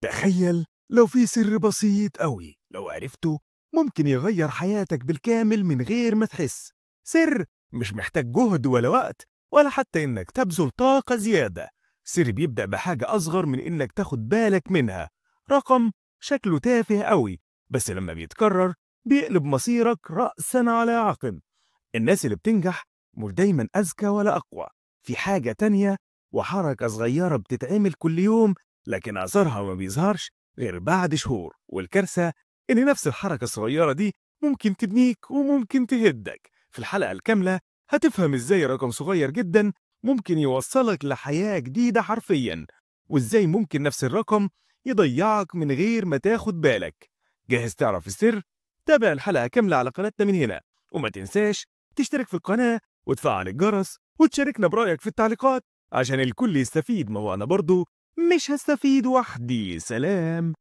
تخيل لو في سر بسيط أوي لو عرفته ممكن يغير حياتك بالكامل من غير ما تحس. سر مش محتاج جهد ولا وقت ولا حتى إنك تبذل طاقة زيادة. سر بيبدأ بحاجة أصغر من إنك تاخد بالك منها. رقم شكله تافه أوي بس لما بيتكرر بيقلب مصيرك رأسا على عقب. الناس اللي بتنجح مش دايما أذكى ولا أقوى. في حاجة تانية وحركة صغيرة بتتعمل كل يوم لكن أثرها ما بيظهرش غير بعد شهور. والكارثة إن نفس الحركة الصغيرة دي ممكن تبنيك وممكن تهدك. في الحلقة الكاملة هتفهم إزاي رقم صغير جدا ممكن يوصلك لحياة جديدة حرفيا، وإزاي ممكن نفس الرقم يضيعك من غير ما تاخد بالك. جاهز تعرف السر؟ تابع الحلقة كاملة على قناتنا من هنا، وما تنساش تشترك في القناة وتفعل الجرس وتشاركنا برأيك في التعليقات عشان الكل يستفيد. ما هو أنا برضو مش هستفيد وحدي. سلام.